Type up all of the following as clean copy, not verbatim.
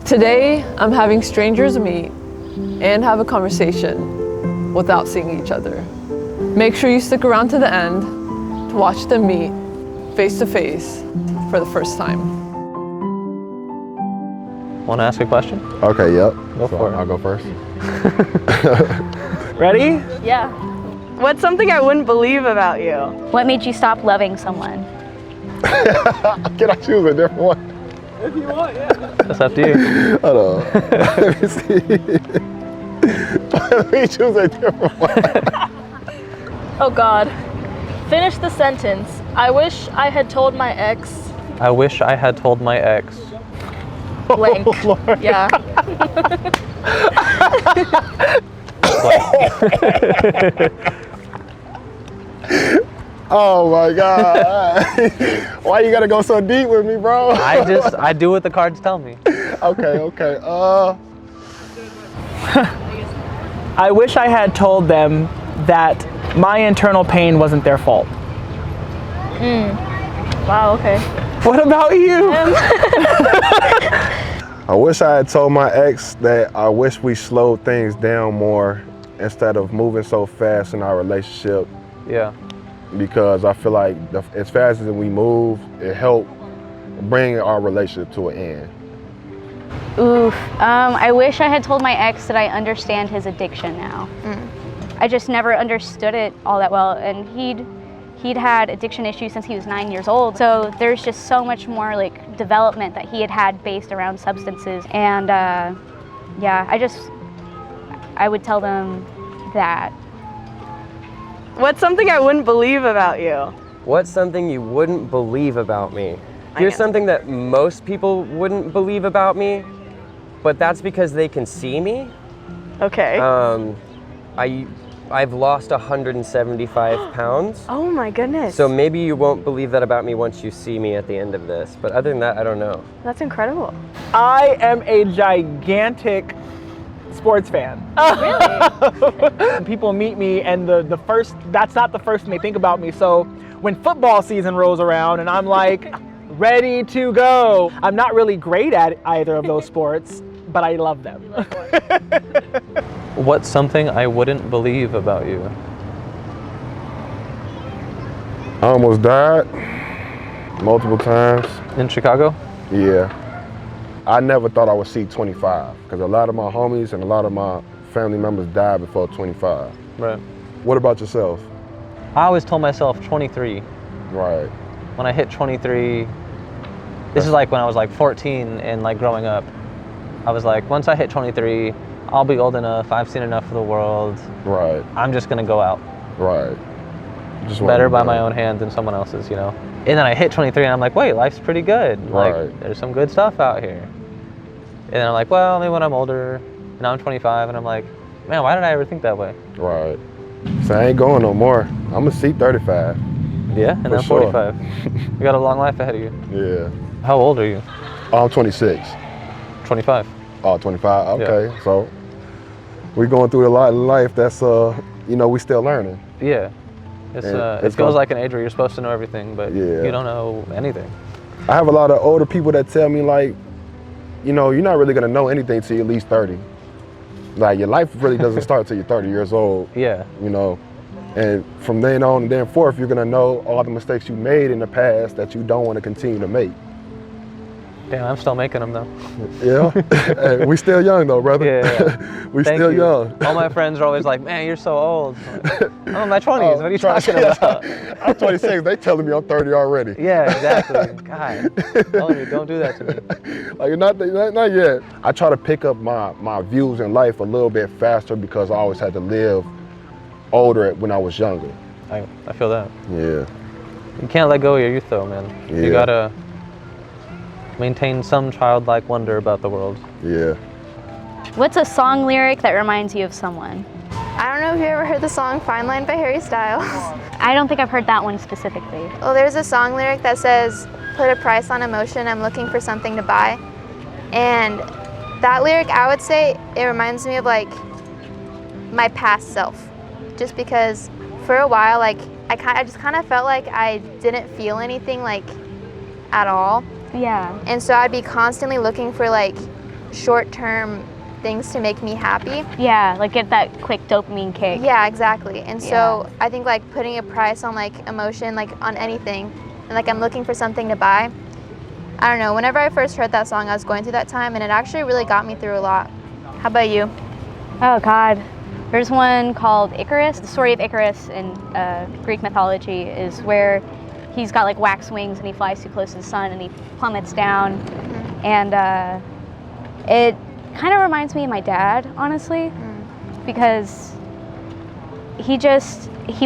Today, I'm having strangers meet and have a conversation without seeing each other. Make sure you stick around to the end to watch them meet face to face for the first time. Want to ask a question? Okay, yep. Go for it. I'll go first. Ready? Yeah. What's something I wouldn't believe about you? What made you stop loving someone? Can I choose a different one? If you want, yeah. That's up to you. Hold on. Let me see. Let me choose a different one. Oh God. Finish the sentence. I wish I had told my ex. I wish I had told my ex. Blank. Oh, Yeah. Oh my God. Why you gotta go so deep with me, bro? I do what the cards tell me. Okay. I wish I had told them that my internal pain wasn't their fault. Wow, okay. What about you? I wish I had told my ex that I wish we slowed things down more instead of moving so fast in our relationship, Yeah. because I feel like as fast as we move, it helped bring our relationship to an end. Oof. I wish I had told my ex that I understand his addiction now. I just never understood it all that well, and he'd had addiction issues since he was 9 years old. So there's just so much more like development that he had based around substances. And yeah, I would tell them that. What's something I wouldn't believe about you? What's something you wouldn't believe about me? Here's something that most people wouldn't believe about me, but that's because they can see me. Okay. I've lost 175 pounds. Oh my goodness. So maybe you won't believe that about me once you see me at the end of this. But other than that, I don't know. That's incredible. I am a gigantic sports fan. Really? People meet me and that's not the first thing they think about me. So when football season rolls around and I'm like ready to go, I'm not really great at either of those sports, but I love them. What's something I wouldn't believe about you? I almost died multiple times. In Chicago? Yeah. I never thought I would see 25 because a lot of my homies and a lot of my family members died before 25. Right. What about yourself? I always told myself 23. Right. When I hit 23, this is like when I was like 14 and like growing up. I was like, once I hit 23, I'll be old enough, I've seen enough of the world. Right. I'm just gonna go out. Right. Just Better by my own hand than someone else's, you know? And then I hit 23 and I'm like, wait, life's pretty good. Right. Like, there's some good stuff out here. And then I'm like, well, maybe when I'm older, now I'm 25 and I'm like, man, why did I ever think that way? Right. So I ain't going no more. I'm gonna see 35. Yeah, and then sure. 45. You got a long life ahead of you. Yeah. How old are you? Oh, I'm 26. 25. Oh, 25, okay. Yeah. So we're going through a lot in life that's, we still learning. Yeah. It feels like an age where you're supposed to know everything, but Yeah. you don't know anything. I have a lot of older people that tell me like, you're not really gonna know anything till you're at least 30. Like your life really doesn't start till you're 30 years old. Yeah. And from then on and then forth, you're gonna know all the mistakes you made in the past that you don't want to continue to make. Damn, I'm still making them though. Yeah, hey, we still young though, brother. Yeah. We Thank still you. young. All my friends are always like, man, you're so old. I'm like, I'm in my 20s, what are you talking about? I'm 26, they telling me I'm 30 already. Yeah, exactly. God, don't do that to me. Like not yet. I try to pick up my views in life a little bit faster because I always had to live older when I was younger. I feel that. Yeah. You can't let go of your youth though, man. Yeah. You gotta maintain some childlike wonder about the world. Yeah. What's a song lyric that reminds you of someone? I don't know if you ever heard the song Fine Line by Harry Styles. I don't think I've heard that one specifically. Well, there's a song lyric that says, put a price on emotion, I'm looking for something to buy. And that lyric, I would say, it reminds me of like my past self. Just because for a while, like I just kind of felt like I didn't feel anything like at all. Yeah. And so I'd be constantly looking for like short-term things to make me happy. Yeah, like get that quick dopamine kick. Yeah, exactly. And so I think like putting a price on like emotion, like on anything, and like I'm looking for something to buy. I don't know, whenever I first heard that song, I was going through that time, and it actually really got me through a lot. How about you? Oh God, there's one called Icarus. The story of Icarus in Greek mythology is where he's got like wax wings and he flies too close to the sun and he plummets down. And it kind of reminds me of my dad, honestly, because he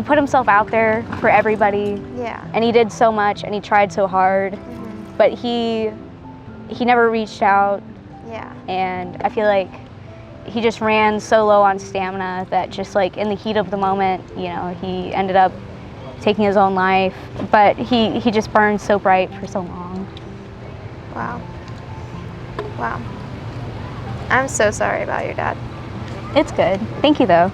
put himself out there for everybody. Yeah. And he did so much and he tried so hard, but he never reached out. Yeah. And I feel like he just ran so low on stamina that just like in the heat of the moment, you know, he ended up taking his own life, but he just burned so bright for so long. Wow. Wow. I'm so sorry about your dad. It's good. Thank you though.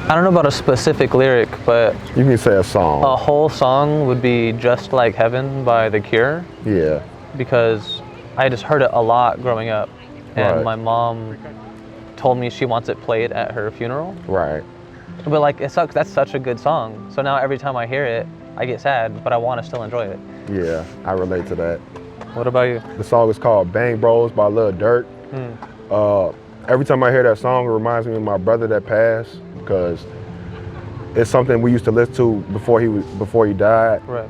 I don't know about a specific lyric, but You can say a song. a whole song would be Just Like Heaven by The Cure, Yeah. because I just heard it a lot growing up. And Right. my mom told me she wants it played at her funeral. Right. But like, it sucks. That's such a good song. So now every time I hear it, I get sad, but I want to still enjoy it. Yeah, I relate to that. What about you? The song is called Bang Bros by Lil Durk. Every time I hear that song, it reminds me of my brother that passed, because it's something we used to listen to before he died. Right.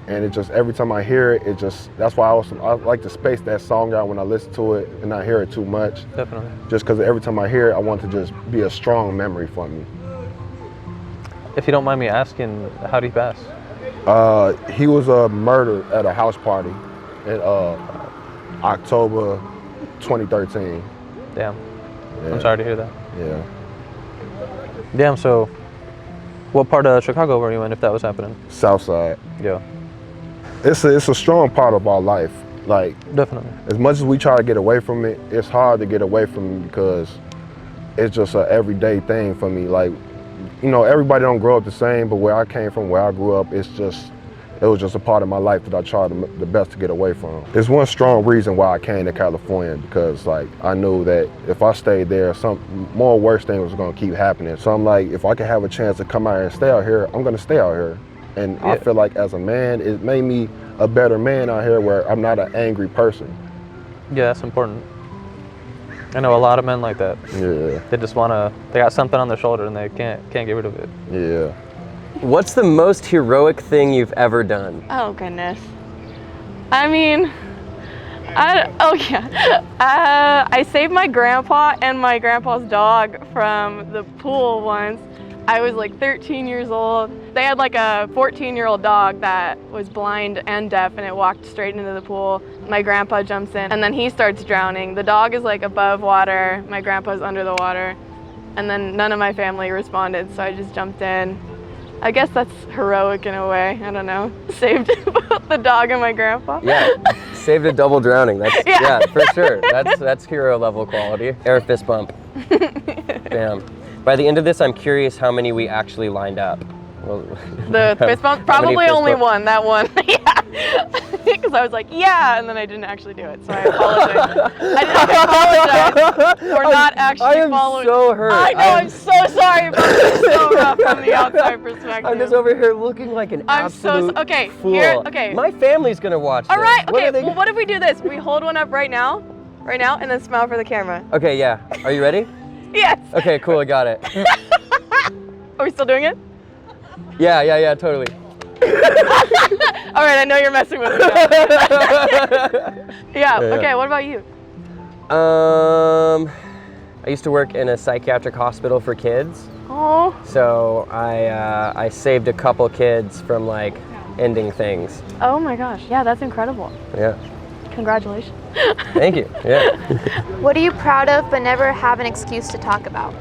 And it just, every time I hear it, that's why I like to space that song out when I listen to it and not hear it too much. Definitely. Just because every time I hear it, I want to just be a strong memory for me. If you don't mind me asking, how did he pass? He was murdered at a house party in October 2013. Damn. Yeah. I'm sorry to hear that. Yeah. Damn, so what part of Chicago were you in if that was happening? Southside. Yeah. It's a strong part of our life. Like, Definitely. as much as we try to get away from it, it's hard to get away from it because it's just an everyday thing for me. Like, you know, everybody don't grow up the same, but where I came from, where I grew up, it was just a part of my life that I tried the best to get away from. It's one strong reason why I came to California, because like I knew that if I stayed there, some more worse things was gonna keep happening. So I'm like, if I could have a chance to come out here and stay out here, I'm gonna stay out here. And I feel like as a man, it made me a better man out here where I'm not an angry person. Yeah, that's important. I know a lot of men like that. Yeah. They just they got something on their shoulder and they can't get rid of it. Yeah. What's the most heroic thing you've ever done? Oh goodness. I mean, I saved my grandpa and my grandpa's dog from the pool once. I was like 13 years old. They had like a 14-year-old dog that was blind and deaf, and it walked straight into the pool. My grandpa jumps in and then he starts drowning. The dog is like above water, my grandpa's under the water, and then none of my family responded, so I just jumped in. I guess that's heroic in a way, I don't know. Saved both the dog and my grandpa. Yeah, saved a double drowning. That's yeah, for sure. That's hero level quality. Air fist bump. Bam. By the end of this, I'm curious how many we actually lined up. Well, the fist bump? Probably only one, that one. Yeah. Because I was like, yeah, and then I didn't actually do it, so I apologize. I apologize for not actually following. I am so hurt. I know, I'm so sorry about this. So rough from the outside perspective. I'm just over here looking like an absolute okay, fool. okay. My family's gonna watch this. All right, okay, What well, what if we do this? We hold one up right now, and then smile for the camera. Okay, yeah. Are you ready? Yes. Okay, cool, I got it. Are we still doing it? Yeah, totally. All right, I know you're messing with me now. Yeah, okay, what about you? I used to work in a psychiatric hospital for kids. Oh. So I saved a couple kids from like ending things. Oh my gosh, yeah, that's incredible. Yeah. Congratulations. Thank you, yeah. What are you proud of but never have an excuse to talk about?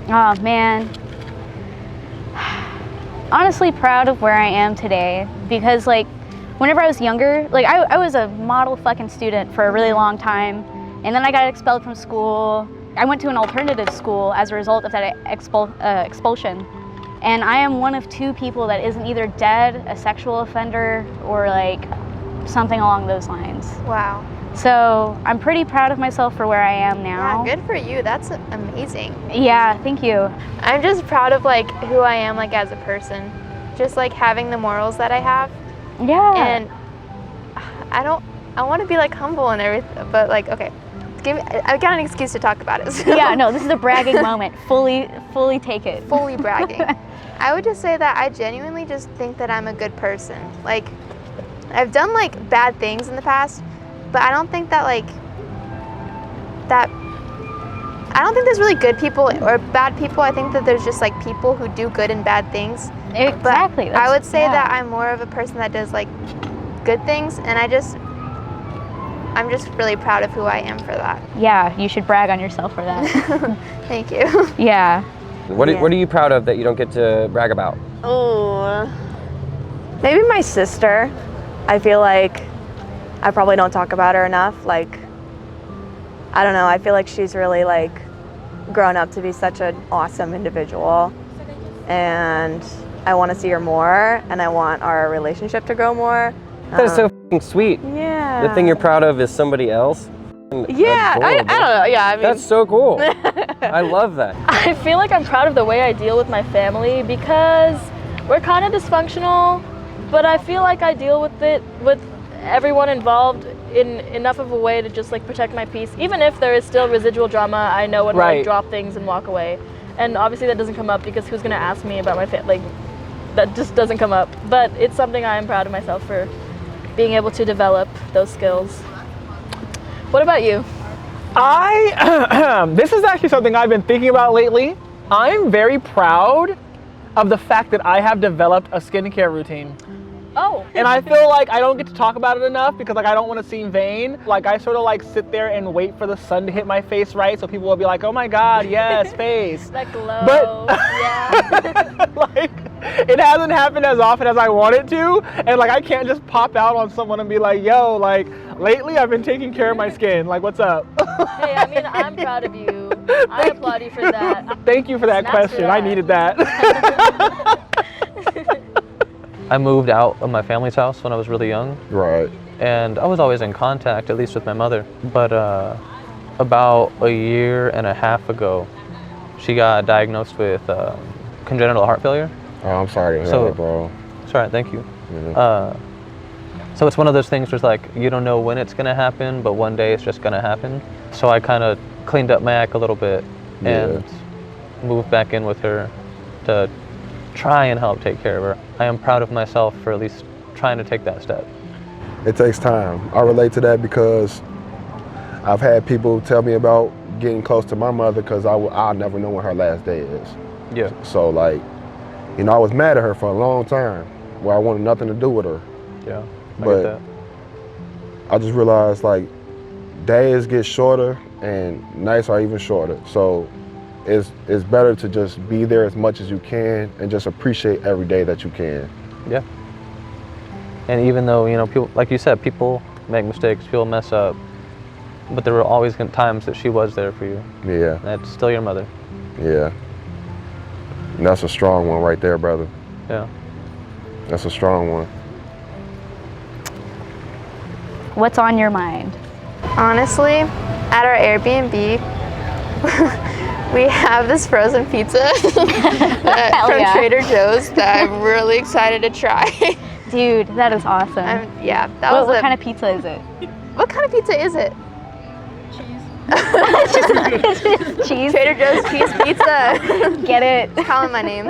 Oh man. Honestly proud of where I am today, because like whenever I was younger, like I was a model fucking student for a really long time, and then I got expelled from school. I went to an alternative school as a result of that expulsion. And I am one of two people that isn't either dead, a sexual offender, or like something along those lines. Wow. So I'm pretty proud of myself for where I am now. Yeah, good for you. That's amazing. Yeah, thank you. I'm just proud of like who I am like as a person. Just like having the morals that I have. Yeah. And I want to be like humble and everything, but like, okay, I got an excuse to talk about it. So. Yeah, no, this is a bragging moment. Fully take it. Fully bragging. I would just say that I genuinely just think that I'm a good person. Like, I've done like bad things in the past, but I don't think that I don't think there's really good people or bad people. I think that there's just like people who do good and bad things. Exactly. But I would say that I'm more of a person that does like good things, and I'm just really proud of who I am for that. Yeah, you should brag on yourself for that. Thank you. Yeah. What are you proud of that you don't get to brag about? Oh, maybe my sister. I feel like I probably don't talk about her enough. Like, I don't know, I feel like she's really like grown up to be such an awesome individual, and I want to see her more, and I want our relationship to grow more. That's so f***ing sweet. Yeah. The thing you're proud of is somebody else. Yeah, I don't know. Yeah, I mean. That's so cool. I love that. I feel like I'm proud of the way I deal with my family because we're kind of dysfunctional, but I feel like I deal with it with everyone involved in enough of a way to just like protect my peace. Even if there is still residual drama, I know when to like drop things and walk away. And obviously that doesn't come up because who's gonna ask me about my family? Like, that just doesn't come up. But it's something I am proud of myself for being able to develop those skills. What about you? This is actually something I've been thinking about lately. I'm very proud of the fact that I have developed a skincare routine. Oh. And I feel like I don't get to talk about it enough because like I don't want to seem vain. Like I sort of like sit there and wait for the sun to hit my face right so people will be like, oh my God, yes, face. That glow. But yeah. like it hasn't happened as often as I want it to. And like I can't just pop out on someone and be like, yo, like lately I've been taking care of my skin. Like what's up? Hey, I mean, I'm proud of you. I applaud you for that. Thank you for that question. I needed that. I moved out of my family's house when I was really young. Right. And I was always in contact, at least with my mother. But about a year and a half ago, she got diagnosed with congenital heart failure. Oh, I'm sorry to hear that, bro. It's all right, thank you. So it's one of those things where it's like, you don't know when it's gonna happen, but one day it's just gonna happen. So I kind of cleaned up my act a little bit and moved back in with her to try and help take care of her. I am proud of myself for at least trying to take that step. It takes time. I relate to that because I've had people tell me about getting close to my mother because I'll never know when her last day is. Yeah. So like, you know, I was mad at her for a long time where I wanted nothing to do with her. Yeah, I but get that. I just realized like days get shorter and nights are even shorter. So it's better to just be there as much as you can and just appreciate every day that you can. Yeah. And even though, you know, people, like you said, people make mistakes, people mess up, but there were always times that she was there for you. Yeah. That's still your mother. Yeah. And that's a strong one right there, brother. Yeah. That's a strong one. What's on your mind? Honestly, at our Airbnb, we have this frozen pizza from Trader Joe's that I'm really excited to try. Dude, that is awesome. Yeah, What kind of pizza is it? What kind of pizza is it? Cheese. Trader Joe's cheese pizza. Get it? Calling my name.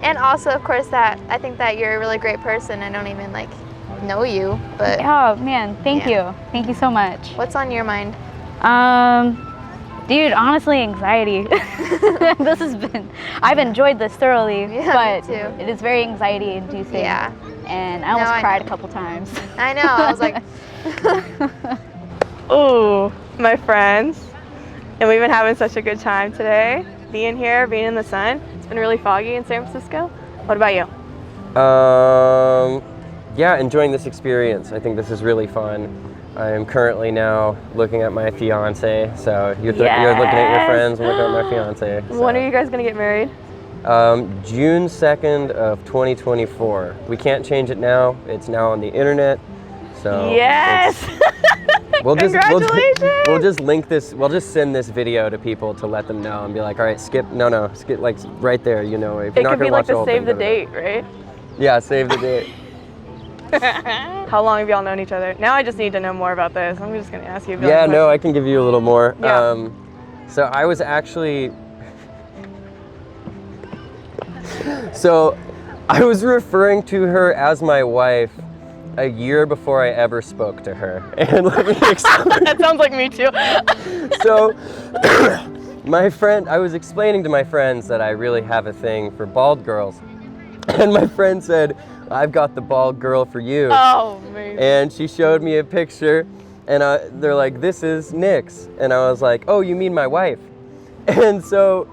And also, of course, that I think that you're a really great person. I don't even like know you, but oh man, thank you so much. What's on your mind? Dude, honestly, anxiety. I've enjoyed this thoroughly, but me too. it is very anxiety inducing. Yeah. And I almost cried a couple times. I know, I was like, Ooh, my friends. And we've been having such a good time today. Being here, being in the sun. It's been really foggy in San Francisco. What about you? Yeah, enjoying this experience. I think this is really fun. I am currently now looking at my fiance. So you're looking at your friends, I'm looking at my fiance. So. When are you guys gonna get married? June 2nd of 2024. We can't change it now. It's now on the internet. So yes! Congratulations! We'll just link this. We'll just send this video to people to let them know and be like, all right, skip like right there. You know, if you're It not could be gonna like watch the the whole save thing, the go to there. date, right? Yeah, save the date. How long have y'all known each other? Now I just need to know more about this. I'm just gonna ask you. Yeah, no, I can give you a little more. Yeah. So I was actually, so I was referring to her as my wife a year before I ever spoke to her. And let me explain. That sounds like me too. So I was explaining to my friends that I really have a thing for bald girls. And my friend said, I've got the bald girl for you. Oh, amazing. And she showed me a picture, and they're like, this is Nyx. And I was like, oh, you mean my wife? And so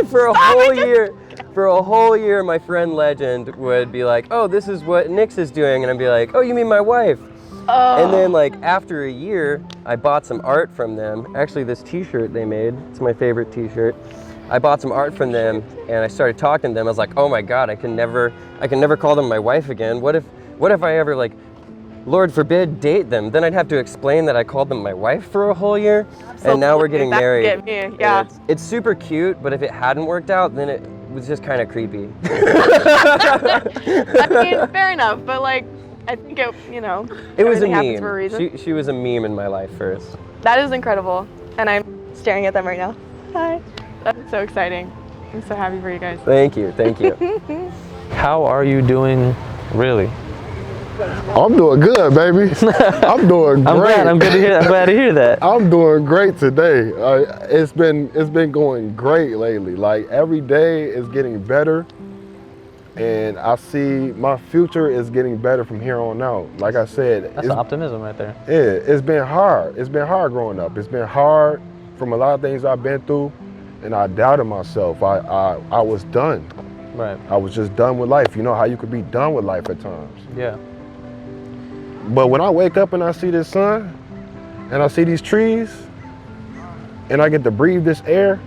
for a whole year, my friend Legend would be like, oh, this is what Nyx is doing. And I'd be like, oh, you mean my wife? Oh. And then like after a year, I bought some art from them. Actually, this t-shirt they made, it's my favorite t-shirt. I bought some art from them and I started talking to them. I was like, oh my God, I can never call them my wife again. What if I ever, like, Lord forbid, date them? Then I'd have to explain that I called them my wife for a whole year. Absolutely. And now we're getting married. Get me. Yeah. It's super cute, but if it hadn't worked out, then it was just kind of creepy. I mean, fair enough, but like, I think it was a happens meme. for a reason. She was a meme in my life first. That is incredible, and I'm staring at them right now. Hi. That's so exciting. I'm so happy for you guys. Thank you. How are you doing, really? I'm doing good, baby. I'm doing great. I'm glad to hear that. I'm doing great today. It's been going great lately. Like every day is getting better, and I see my future is getting better from here on out. Like I said, That's optimism right there. Yeah, it's been hard. It's been hard growing up. It's been hard from a lot of things I've been through, and I doubted myself. I was done. Right. I was just done with life. You know how you could be done with life at times. Yeah. But when I wake up and I see this sun, and I see these trees, and I get to breathe this air,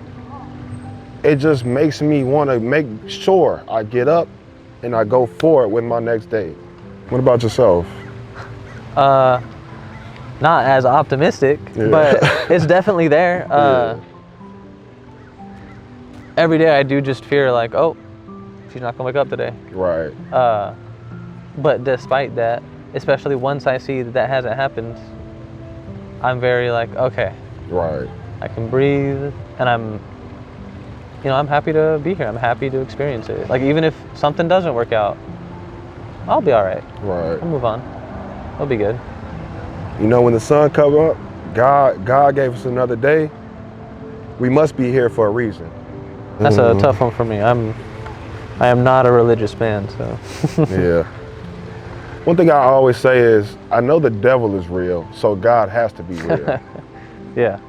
it just makes me want to make sure I get up and I go forward with my next day. What about yourself? Not as optimistic, but it's definitely there. Every day I do just fear like, oh, she's not gonna wake up today. Right. But despite that, especially once I see that hasn't happened, I'm very like, okay. Right. I can breathe, and I'm happy to be here. I'm happy to experience it. Like even if something doesn't work out, I'll be all right. Right. I'll move on. It'll be good. You know, when the sun comes up, God gave us another day. We must be here for a reason. That's a tough one for me. I am not a religious man, so. Yeah. One thing I always say is, I know the devil is real, so God has to be real. Yeah.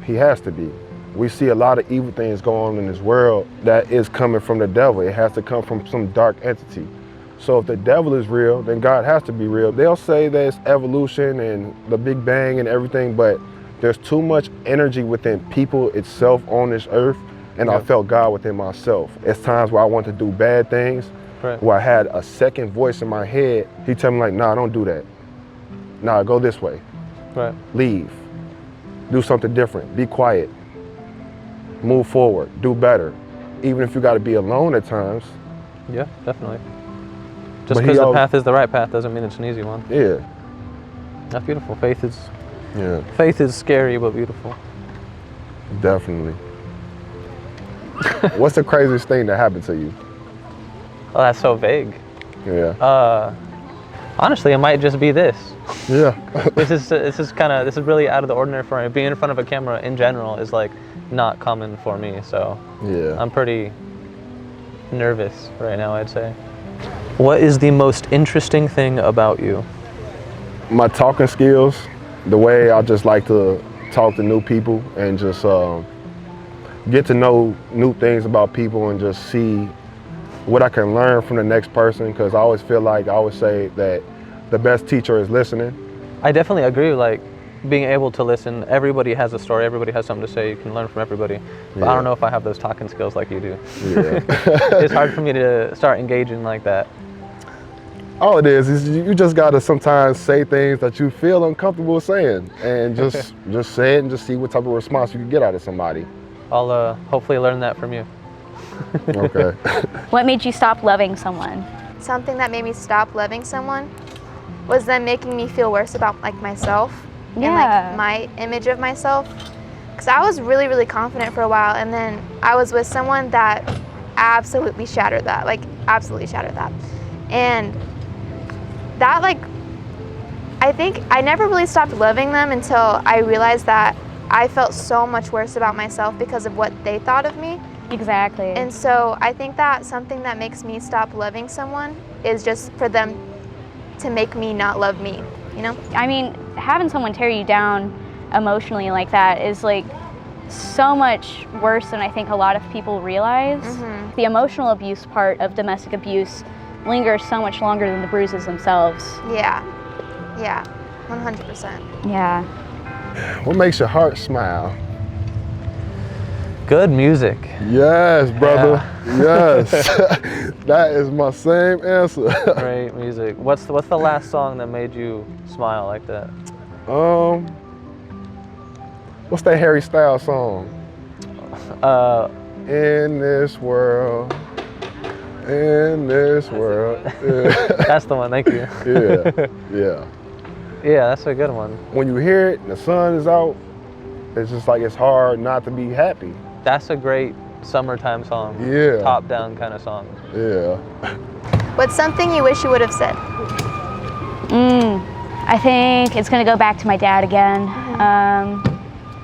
He has to be. We see a lot of evil things going on in this world that is coming from the devil. It has to come from some dark entity. So if the devil is real, then God has to be real. They'll say that it's evolution and the Big Bang and everything, but there's too much energy within people itself on this earth, and I felt God within myself. It's times where I want to do bad things, where I had a second voice in my head. He tell me like, nah, don't do that. Nah, go this way. Right. Leave. Do something different. Be quiet. Move forward. Do better. Even if you got to be alone at times. Yeah, definitely. Just because the path is the right path doesn't mean it's an easy one. Yeah. That's beautiful. Faith is scary but beautiful. Definitely. What's the craziest thing that happened to you? Oh, that's so vague. Yeah. Honestly, it might just be this. Yeah. This is really out of the ordinary for me. Being in front of a camera in general is like not common for me, so yeah. I'm pretty nervous right now, I'd say. What is the most interesting thing about you? My talking skills, the way I just like to talk to new people and just get to know new things about people and just see what I can learn from the next person, because I always say that the best teacher is listening. I definitely agree, like being able to listen. Everybody has a story, everybody has something to say, you can learn from everybody. But I don't know if I have those talking skills like you do. Yeah. It's hard for me to start engaging like that. all it is you just gotta sometimes say things that you feel uncomfortable saying, and just say it and just see what type of response you can get out of somebody. I'll hopefully learn that from you. Okay. What made you stop loving someone? Something that made me stop loving someone was them making me feel worse about like myself and like my image of myself. Because I was really, really confident for a while, and then I was with someone that absolutely shattered that, like absolutely shattered that. And that, like, I think I never really stopped loving them until I realized that I felt so much worse about myself because of what they thought of me. Exactly. And so I think that something that makes me stop loving someone is just for them to make me not love me, you know? I mean, having someone tear you down emotionally like that is like so much worse than I think a lot of people realize. Mm-hmm. The emotional abuse part of domestic abuse lingers so much longer than the bruises themselves. Yeah, 100%. Yeah. What makes your heart smile? Good music. Yes, brother. Yes. That is my same answer. Great music. What's the last song that made you smile like that? What's that Harry Styles song? In this world. Yeah. That's the one, thank you. Yeah. Yeah, that's a good one. When you hear it and the sun is out, it's just like it's hard not to be happy. That's a great summertime song. Yeah. Top down kind of song. Yeah. What's something you wish you would have said? I think it's gonna go back to my dad again.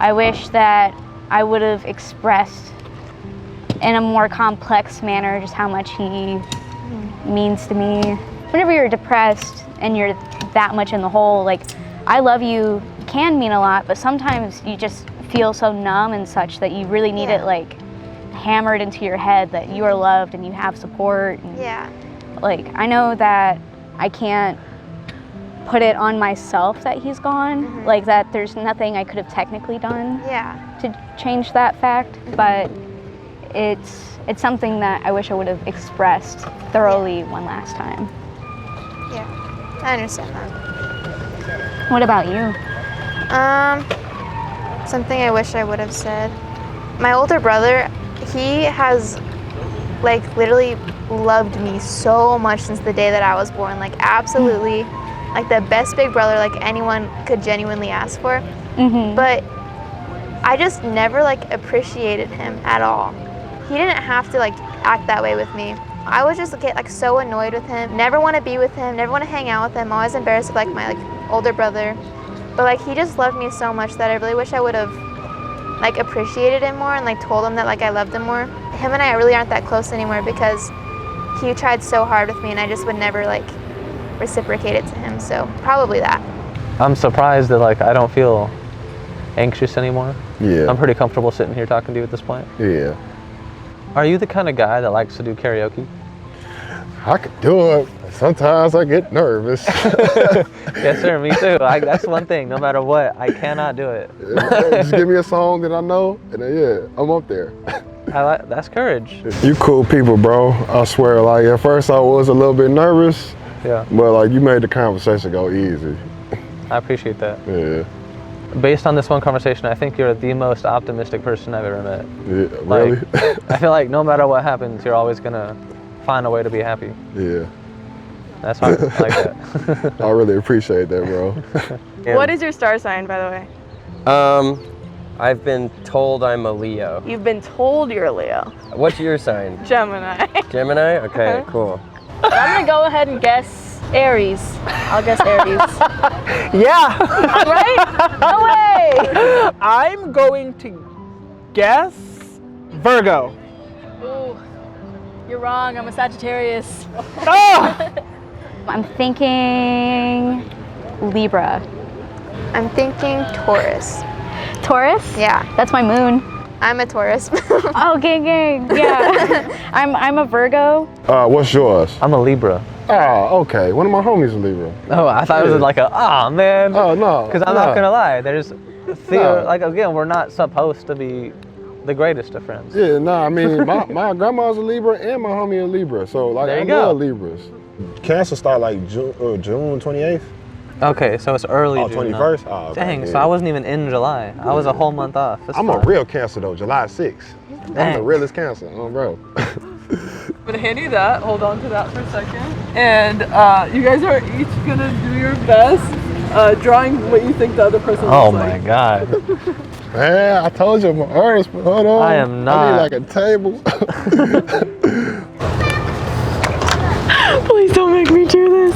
I wish that I would have expressed in a more complex manner just how much he means to me. Whenever you're depressed and you're that much in the hole, like, I love you can mean a lot, but sometimes you just feel so numb and such that you really need it like hammered into your head that you are loved and you have support. And, like, I know that I can't put it on myself that he's gone, like that there's nothing I could have technically done to change that fact, but it's something that I wish I would have expressed thoroughly one last time. Yeah, I understand that. What about you? Something I wish I would have said. My older brother, he has like literally loved me so much since the day that I was born, like absolutely, like the best big brother like anyone could genuinely ask for. But I just never like appreciated him at all. He didn't have to like act that way with me. I would just get like so annoyed with him, never want to be with him, never want to hang out with him, always embarrassed of like my like older brother. But like he just loved me so much that I really wish I would have like appreciated him more and like told him that like I loved him more. Him and I really aren't that close anymore because he tried so hard with me and I just would never like reciprocate it to him. So probably that. I'm surprised that like I don't feel anxious anymore. Yeah. I'm pretty comfortable sitting here talking to you at this point. Yeah. Are you the kind of guy that likes to do karaoke? I could do it. Sometimes I get nervous. Yes, sir. Me too. That's one thing. No matter what, I cannot do it. Just give me a song that I know, and then, I'm up there. That's courage. You cool people, bro. I swear. Like at first, I was a little bit nervous. Yeah. But like you made the conversation go easy. I appreciate that. Yeah. Based on this one conversation, I think you're the most optimistic person I've ever met. Yeah. Really? Like, I feel like no matter what happens, you're always gonna find a way to be happy. Yeah. That's why I like that. I really appreciate that, bro. Yeah. What is your star sign, by the way? I've been told I'm a Leo. You've been told you're a Leo. What's your sign? Gemini. Gemini? Okay, cool. I'm gonna go ahead and guess Aries. I'll guess Aries. Yeah. I'm right? No way! I'm going to guess Virgo. Ooh, you're wrong. I'm a Sagittarius. Oh! I'm thinking Libra. I'm thinking Taurus. Taurus? Yeah. That's my moon. I'm a Taurus. Oh, gang. Yeah. I'm a Virgo. What's yours? I'm a Libra. Oh, okay. One of my homies is a Libra. Oh, I thought it was like man. Oh, no. Because I'm not gonna lie, like again, we're not supposed to be the greatest of friends. Yeah, no, I mean, my grandma's a Libra and my homie a Libra. So, like, There I you go. love Libras. Cancer start like June 28th. Okay, so it's early Oh, June. 21st? Oh, okay, Dang, yeah. so I wasn't even in July. I was a whole month off. That's I'm fine. a real Cancer though, July 6th. I'm the Dang. realest Cancer, bro. I'm gonna hand you that. Hold on to that for a second. And you guys are each gonna do your best drawing what you think the other person Oh looks my like. God. Man, I told you I'm an artist, but hold on. I am not. I need like a table. Please don't make me do this.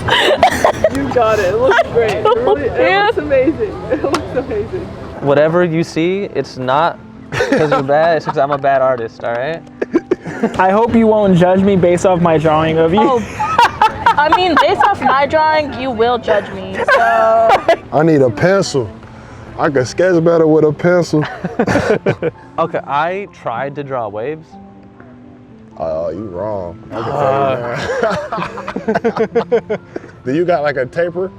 You got it. It looks great. It looks amazing. It looks amazing. Whatever you see, it's not because you're bad, it's because I'm a bad artist, all right? I hope you won't judge me based off my drawing of you. Oh, I mean, based off my drawing, you will judge me. So I need a pencil. I can sketch better with a pencil. Okay, I tried to draw waves. Oh, you wrong. I can tell you now. Do you got like a taper?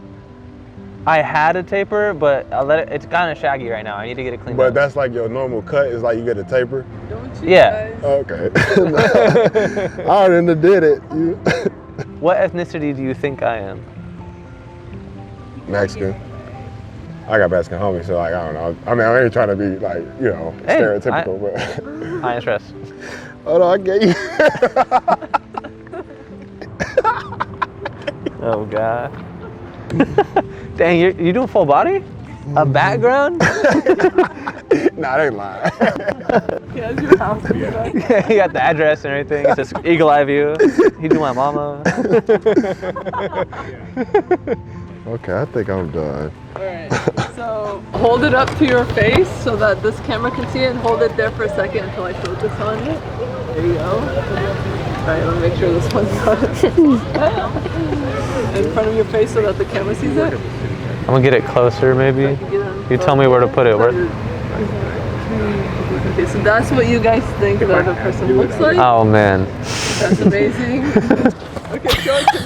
I had a taper, but it's kind of shaggy right now. I need to get it cleaned But up. that's like your normal cut, is like you get a taper? Don't you Yeah. guys? Okay. I already did it. What ethnicity do you think I am? Mexican. I got Mexican homies, so like, I don't know. I mean, I ain't trying to be like, you know, Hey, stereotypical, but. I ain't stressed. Hold on, I get you. Oh God. Dang, you doing full body? A background? Nah, they lying. He has your house. Yeah, he got the address and everything. It says eagle eye view. He do my mama. Okay, I think I'm done. Alright, so hold it up to your face so that this camera can see it, and hold it there for a second until I focus on it. There you go. Alright, let me make sure this one's got it. In front of your face so that the camera sees it. I'm gonna get it closer maybe. You tell me where to put it. Okay, so that's what you guys think the other person looks like. Oh man. That's amazing. Okay, show it to me.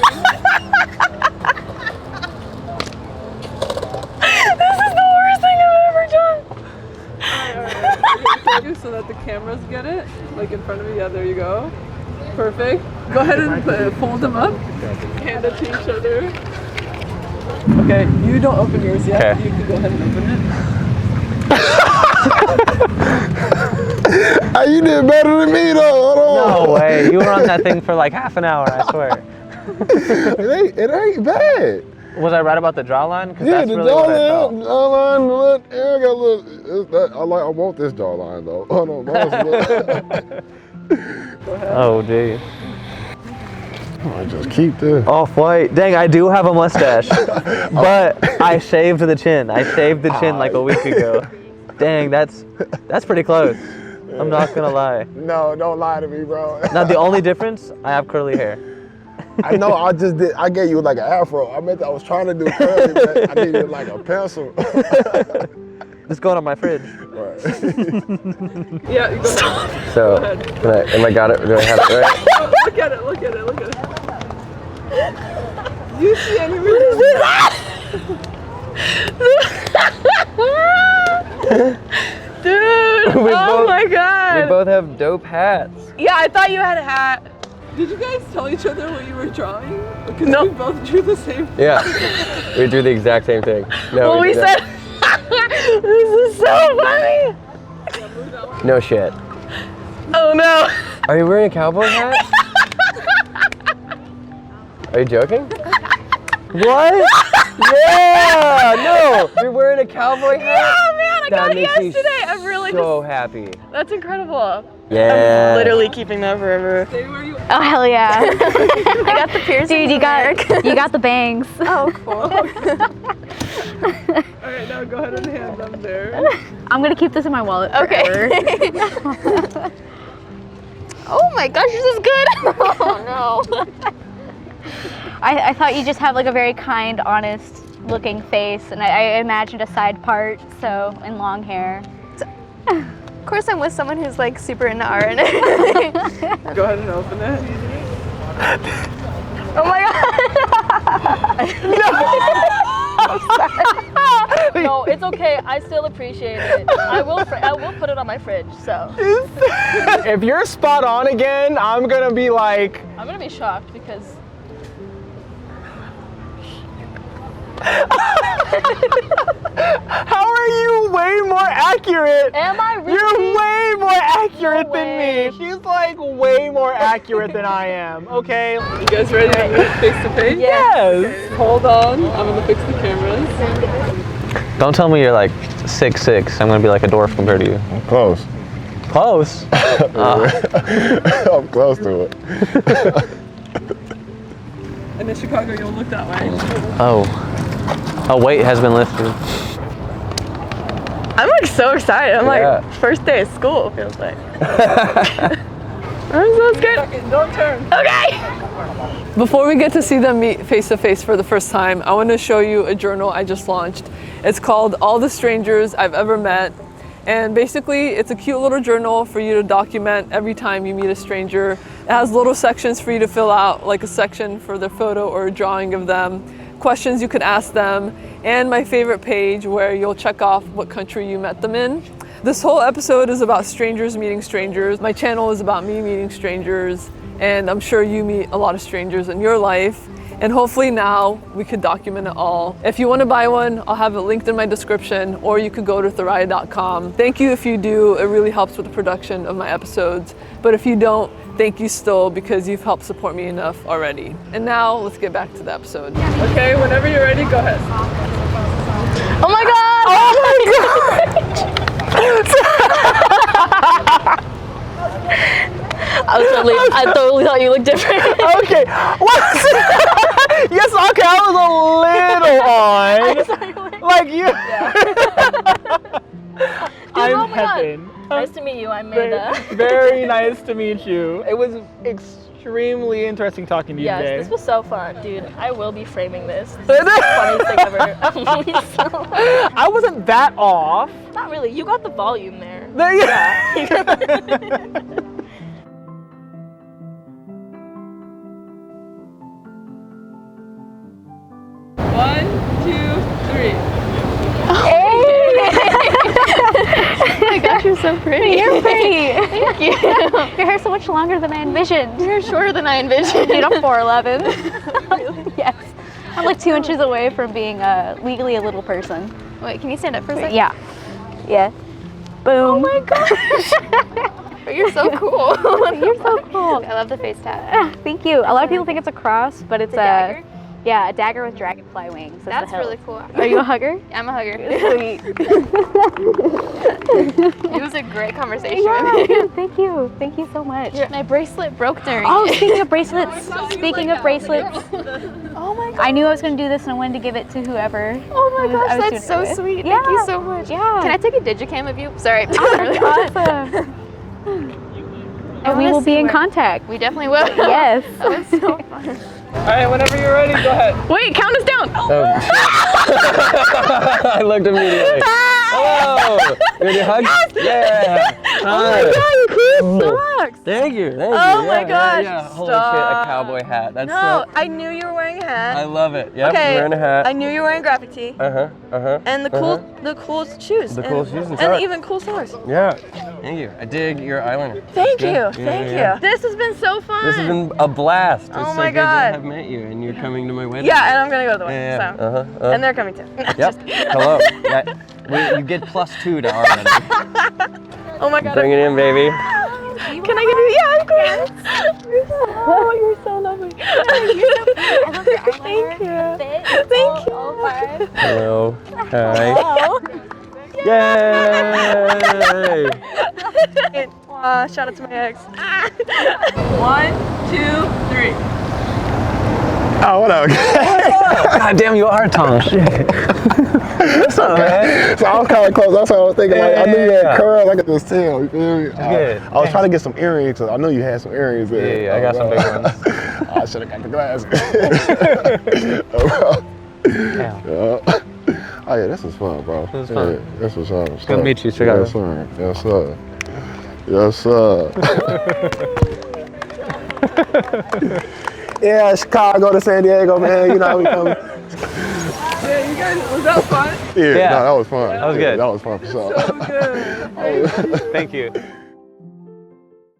Okay, so that the cameras get it, like in front of me. Yeah, there you go. Perfect. Go ahead and fold them up. Hand it to each other. Okay, you don't open yours yet. Okay. You can go ahead and open it. You did better than me though. Hold on. No way. You were on that thing for like half an hour, I swear. It ain't bad. Was I right about the jawline? Because Yeah, that's the really what I felt. jawline, I got a little. I want this jawline though. Hold on, Oh, gee. I just keep this. Off white. Dang, I do have a mustache, but I shaved the chin. I shaved the chin like a week ago. Dang, that's pretty close. I'm not gonna lie. No, don't lie to me, bro. Now the only difference, I have curly hair. I know. I just did. I gave you like an afro. I meant I was trying to do curly, but I needed like a pencil. It's going on my fridge. Right. Yeah, you go ahead. So, am I got it? Do I have it right? Look at it, look at it, look at it. Do you see any reason? Dude, oh my God. We both have dope hats. Yeah, I thought you had a hat. Did you guys tell each other what you were drawing? Because we both drew the same thing. Yeah, we drew the exact same thing. No, Well, we did said, this is so funny. no shit. Oh no. Are you wearing a cowboy hat? Are you joking? What? Yeah, no, you're wearing a cowboy hat? Yeah, man, I got it makes me yesterday. I'm really so happy. That's incredible. Yeah. I'm literally keeping that forever. Stay where you are. Oh hell yeah! I got the piercings. Dude, you got the bangs. Oh, cool. Alright, now go ahead and hand them there. I'm gonna keep this in my wallet forever. Okay. Oh my gosh, this is good. Oh no. I thought you just have like a very kind, honest looking face, and I imagined a side part, so, and long hair. Of course, I'm with someone who's like super into art. Go ahead and open it. Oh my god. no, it's okay. I still appreciate it. I will put it on my fridge. So If you're spot on again, I'm gonna be like, I'm gonna be shocked because How are you way more accurate? Am I really? You're way more accurate than me. She's like way more accurate than I am. Okay. You guys ready to meet face to face? Yes. Okay, hold on. I'm gonna fix the cameras. Don't tell me you're like 6'6". I'm gonna be like a dwarf compared to you. Close. Close. I'm close to it. And in Chicago, you'll look that way. Oh. A weight has been lifted. I'm like so excited. I'm Yeah. like, first day of school, it feels like. I'm so scared. Don't turn. Okay. Before we get to see them meet face to face for the first time, I want to show you a journal I just launched. It's called All the Strangers I've Ever Met. And basically, it's a cute little journal for you to document every time you meet a stranger. It has little sections for you to fill out, like a section for their photo or a drawing of them, questions you could ask them, and my favorite page where you'll check off what country you met them in. This whole episode is about strangers meeting strangers. My channel is about me meeting strangers, and I'm sure you meet a lot of strangers in your life. And hopefully now we could document it all. If you want to buy one, I'll have it linked in my description, or you could go to Thoraya.com. Thank you if you do. It really helps with the production of my episodes. But if you don't, thank you still, because you've helped support me enough already. And now let's get back to the episode. Okay, whenever you're ready, go ahead. Oh my god! Oh my god! I totally thought you looked different. Okay. What? Yes, okay, I was a little on. Like you. I'm oh my God. Pepin. Nice to meet you. I'm Amanda. Very nice to meet you. It was extremely interesting talking to you today. Yes, this was so fun, dude. I will be framing this. This is the funniest thing ever. I wasn't that off. Not really. You got the volume there. One, two, three. Oh my gosh, you're so pretty. You're pretty. Thank you. Your hair's so much longer than I envisioned. You're shorter than I envisioned. Dude, I'm 4'11". Yes. I'm like 2 inches away from being legally a little person. Wait, can you stand up for a second? Yeah. Yeah. Boom. Oh my gosh. You're so cool. You're so cool. I love the face tat. Thank you. A lot of people think it's a cross, but it's a dagger? Yeah, a dagger with dragonfly wings. That's really cool. Are you a hugger? I'm a hugger. Sweet. It was a great conversation. Yeah, thank you. Thank you so much. My bracelet broke during Oh, it. speaking of bracelets. Speaking of bracelets. Oh my god. I knew I was going to do this and I wanted to give it to whoever. Oh my I gosh, was that's doing so it with. sweet. Yeah. Thank you so much. Yeah. Can I take a digicam of you? Sorry. Awesome. And we will be in contact. We definitely will. Yes. That was so fun. All right, whenever you're ready, go ahead. Wait, count us down. I looked immediately. Hello. You ready to hug? Yeah. Oh my god, you cool socks. Thank you. Thank you. Oh my Yeah, gosh, yeah. Holy stop. shit, a cowboy hat. That's No, I knew you were wearing a hat. I love it. Yep, Okay, wearing a hat. I knew you were wearing graphic tee. And the cool shoes. The cool shoes and and socks. even cool socks. Yeah. Thank you. I dig your eyeliner. Thank you. Yeah, Thank yeah. you. This has been so fun. This has been a blast. It's Oh so my good to God. have met you, and you're coming to my wedding. Yeah, and I'm gonna go to the wedding. Yeah, So. yeah. And they're coming too. Yep. Hello. Yeah. You get +2 to our wedding. Oh my god. Bring it in, baby. Can I get it? Yeah, of course. Oh, you're so lovely. I love your eyeliner. Thank you. Thank you. Hello. Hi. Yay! Shout out to my ex. 1, 2, 3. Oh, whatever. God damn, you are Tom. Shit. It's okay. So I was kind of close. That's what I was thinking. Like, I knew you had curls. I could just tell. You feel me? Good. I was trying to get some earrings. So I knew you had some earrings. Yeah, I got some big ones. I should have got the glasses. Damn. Oh yeah, this was fun, bro. This was fun. Yeah, this was fun. Good to meet you, Chicago. Yes, sir. Yes, sir. Yes, sir. Yeah, Chicago to San Diego, man. You know how we come. Yeah, you guys, was that fun? Yeah, Yeah. no, that was fun. That was Yeah, good. that was fun for sure. So good. Thank you.